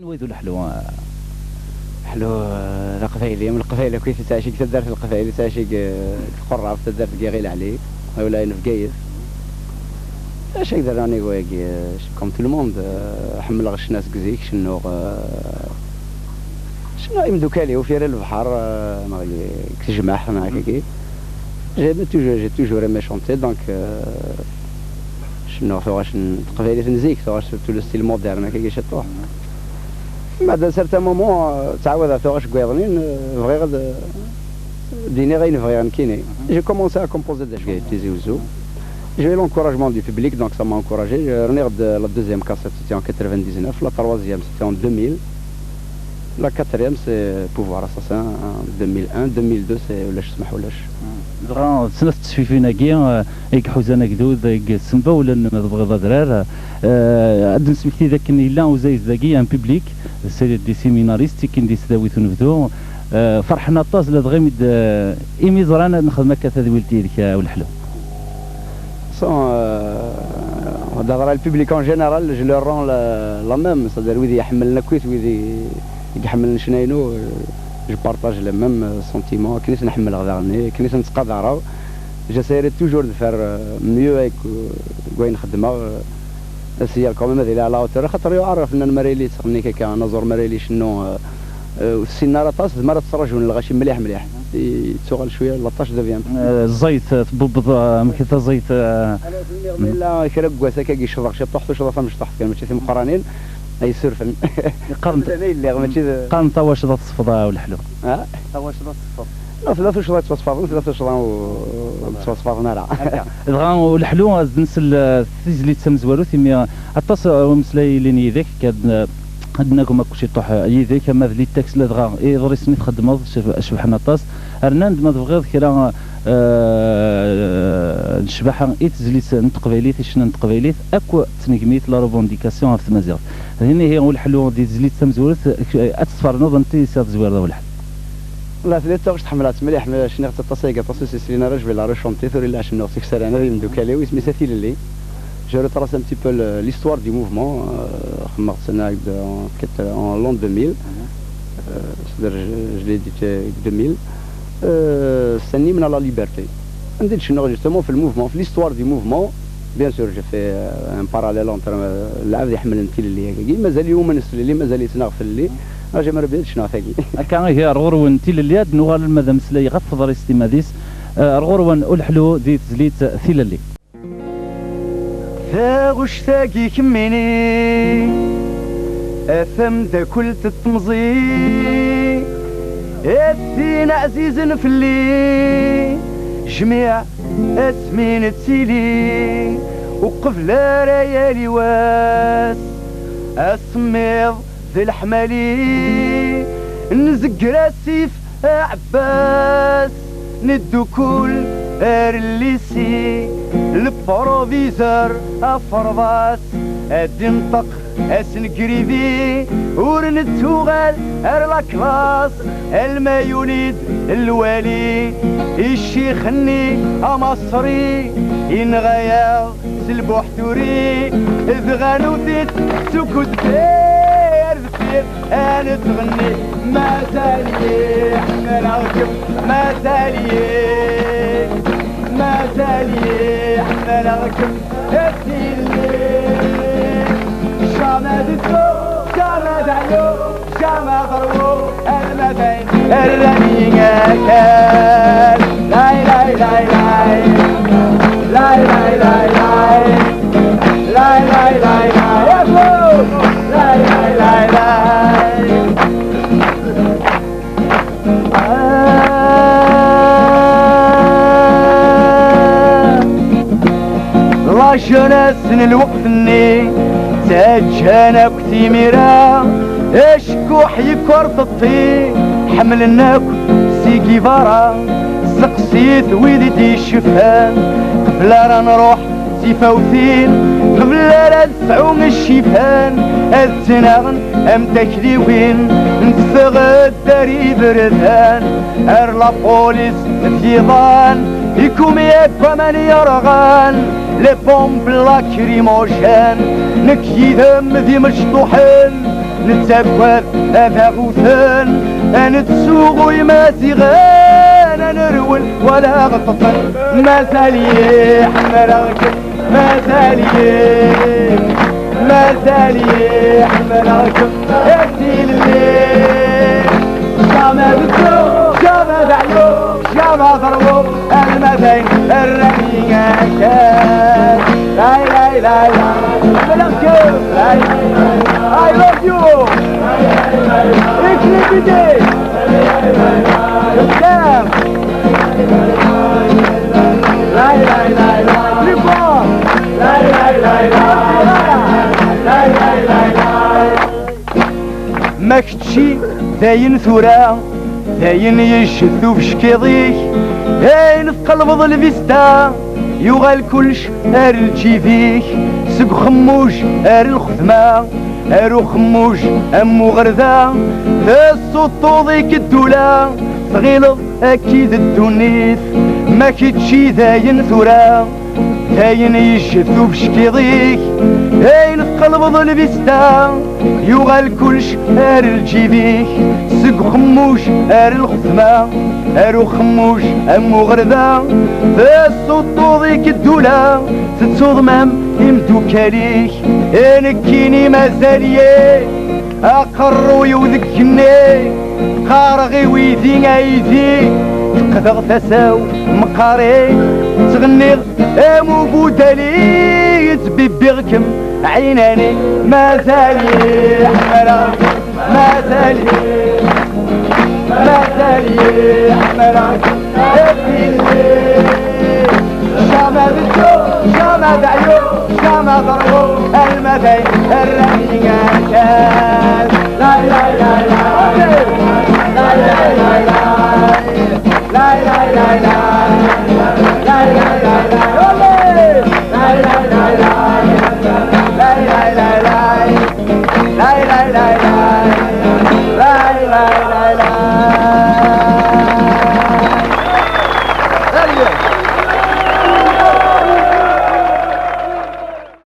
نويدو الحلو القفايلي من القفايلي كيف تاشيك تدار في القفايلي تاشيك القرعه تدار في غير عليه ولا في قايس اش يقدر راني واقي كوم تو الموند حمل غش ناس كزيك شنو يمدو كالي وفير البحر ما كتجمع معاك كي جي توجور ايمي شونتي دونك شنو فواش القفايلي تنزيك فواش تو لو ستيل مودرن كي شطوح بعد سيرتان مومون تعاود فواش كويضنين فغي غاد ديني غير نفغي غنكيني جي كومونسي ا كومبوزي داش تيزي وزو j'ai eu l'encouragement du public donc ça m'a encouragé. La deuxième cassette c'était en 99, la troisième c'était en 2000, la quatrième c'est Pouvoir Assassin en 2001, 2002 c'est ولاش سمح ولاش دغا سنة التشفيفين كي يك حوزانا كدود يك السنبا ولا تبغي درار عاد سمحتي ذاك الا وزايد ذاكي ان بوبليك سي دي سيميناريست كي ندير داوي تنفذو فرحنا طاز لا دغيا ميد ايمي زرانا نخدم هكا تدويلتي ديك والحلو d'abord le public en général je leur rends la même c'est-à-dire ويدي يحملنا كويس ويدي يحملنا شناينو je partage les mêmes sentiments كنيت نحمل غداغني كنيت نتقاضى j'essaierai toujours de faire mieux avec كوين نخدمها سي كوميم هذه على اوتور خاطر يعرف ان المريلي تخني كيكا نزور مريلي شنو السيناره طاس زعما تسرجون الغاشي مليح تشغل شويه لاطاش ديفيان الزيت تبوبض مكيتا زيت لا كرا كواسا كي شرق شي طحت وشرف مش طحت كان ماشي مقرانين اي سيرفن قارن تا واش تصفضها والحلو تا واش تصفض لا ثلاث شهور تصفضوا ثلاث شهور تصفضنا لا دغا والحلو الناس اللي تمزوالو ثمي عطاس مسلاي لي ذاك كاد عندناكم كلشي طوح يديك ما لي التاكس لا دغا يضري سميت خدمه شبحنا طاس ارناند ما تبغيض كرا الشباحه تزليت نتقبيليت شنو نتقبيليت اكو تنقميت لا روفونديكاسيون في المزيغ هنا هي هو الحلو دي زليت تمزورت اتصفرنوض انت سات زوير ذا الحل لا ثلاثة واش تحملات مليح شنو تصيقه تصوصي سينا راجل لا ريشونتي ثوري لا شنو تكسر انا ندو كالي واسمي ساتيل اللي je retrace un petit peu l'histoire du mouvement en l'an 2000 c'est-à-dire je l'ai dit 2000 c'est Hymne à la liberté عندي شنو justement في الموفمون في l'histoire du mouvement bien sûr j'ai fait un parallèle entre العبد يحمل انت اللي هكاكي مازال يوم نسل اللي مازال يتناغف اللي اجي ما ربيت شنو هكاكي كان هي رغور انت اللي نوغال المذا مسلي غفض ريستي ماديس رغور الحلو دي تزليت ثيل اللي ثاغش ثاقي كميني اثم دا كل تتمزي الدين عزيز نفلي جميع اسمين تسيلي وقف لا ريالي واس اسميض ذي الحمالي نزقر السيف عباس ندو كل ارليسي البروفيزور افرضاس ادي نطق اسن قريبي ورنتوغال ارلا كلاس المايونيد الوالي الشيخني امصري ينغيا سلبوحتوري ذغانوتيت سكوت دير ذكير انا تغني ما زالي حمل عقب ما زالي ما زالي حمل عقب جامد الدو جامد علو جامد غرو المدين الرنية كان لاي لاي لاي لاي لاي لاي لاي لاي لاي لاي لاي لاي لاي لاي لاي لاي لا جناس الوقتني تاجانا كتيميرا اشكوح يكورت الطي حملناك سيكي فارا سقسيت ويدي الشفان قبل را نروح سيفاوثين قبل را نسعو من الشيفان الزناغن ام تكليوين نتفغد داري بردان ار لا بوليس فيضان يكوم ياك من يرغان لي بومب لاكريموجين نكيدم ذي مشطوحين نتسكر أفاغوثن نتسوغو يماسيغان نرول ولا غطفن ما ساليح مراكب ما ساليح ما ساليح مراكب اكتيل الليل شاما بكرو شاما بعيو شاما ضربو المثين الرمية كان لا لا لا لا مراكب لا I love you اكلي قدام لا لا لا لا ريبون لا لا لا لا لا لا لا ما كتشي داين ثورة داين يشثو بشكيضيك داين في قلب ظل فيستا يغال كلش ار الجيفيك سق خموش ار الخدمة ارو خموش امو غردا تسطو ضيك الدولة تغيلظ اكيد الدونيث ما كتشي داين ثورة داين يشثو بشكيضيك داين في قلب ظل فيستا يغال كلش ار الجيبيك سق خموش ار الخدمة ارو خموش امو غردا تسطو ضيك الدولة تتصدمم يمدو كاليك انكيني مازاليك اقرو يوذكني قارغي ويدي ايدي تقدر تساو مقاري تغني موجود لي يتبي غكم عيناني مازالي حمرا مازالي مازالي حمرا شاما بتو شاما دعيو شاما ضربو المثين الرمية كان لا لا لا لا لا لا لا لا لا لا لا لا لا لا لا لا